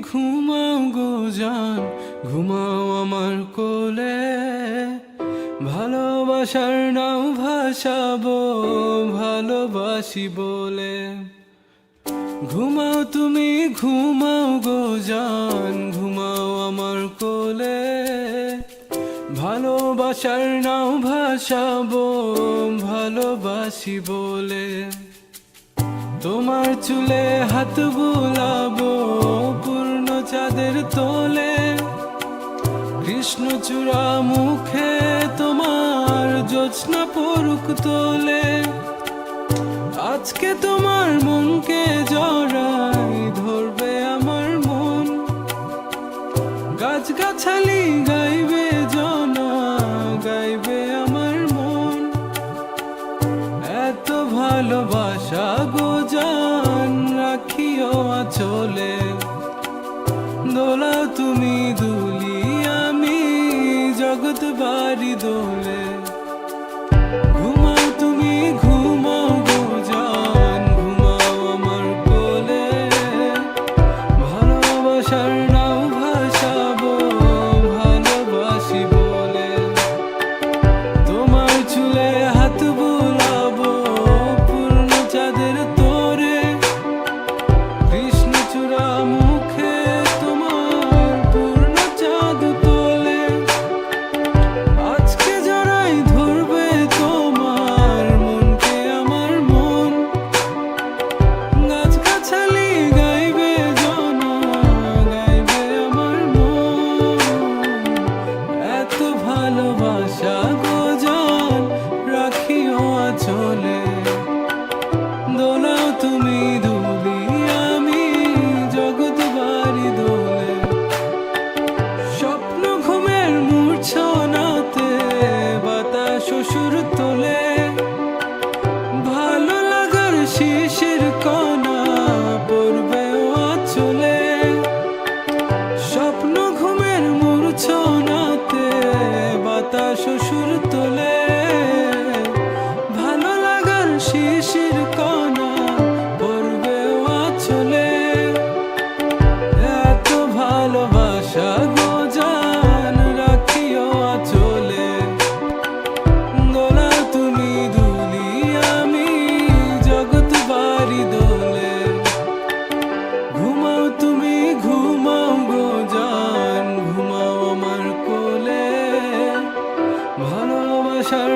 ঘুমাও গো জান, ঘুমাও আমার কোলে। ভালোবাসার নাও ভাসাবো ভালোবাসি বলে। ঘুমাও তুমি ঘুমাও গো জান, ঘুমাও আমার কোলে। ভালোবাসার নাও ভাসাবো ভালোবাসি বলে। তোমার চুলে হাত বুলাবো পূর্ণ চাঁদের তোলে। কৃষ্ণচূড়া মুখে তোমার জ্যোৎস্না পড়ুক তোলে। আজকে তোমার মনকে জড়াই ধরবে আমার মন। গাছগাছালি গাইবে জনা, গাইবে আমার মন। এত ভালোবাসা গো জান, রাখিও আঁচলে। দোলাও তুমি দুলি, আমি জগৎ বাড়ি দোলে। ঘুমাও তুমি ঘুমাও গো জান, ঘুমাও আমার কোলে। ভালোবাসার নাও ভাসাবো ভালোবাসি বলে। তোমার চুলে হাত বুলাবো পূর্ণ চাঁদের তোরে। কৃষ্ণচূড়া মুখে তোমার পূর্ণ চাঁদ তোলে। আজকে জড়াই ধরবে তোমার মনকে আমার মন। গাছগাছালি গাইবে জনা, গাইবে আমার মন। এত ভালোবাসা গো জান, রাখিও আঁচলে। দোলাও তুমি দুলি, আমি জগৎ বাড়ি দোলে। স্বপ্ন ঘুমের মূর্ছনাতে বাতাস সুর তোলে। ভালো লাগার শিশির কণা পড়বে আঁচলে। স্বপ্ন ঘুমের মূর্ছনাতে বাতাস সুর তোলে। ভালো লাগার শিশির কণা পড়বে আঁচলে। এত ভালোবাসা গো জান, রাখিও আঁচলে। দোলাও তুমি দুলি, আমি জগৎ বাড়ি দোলে। ঘুমাও তুমি ঘুমাও গো জান, ঘুমাও আমার কোলে। ভালোবাসার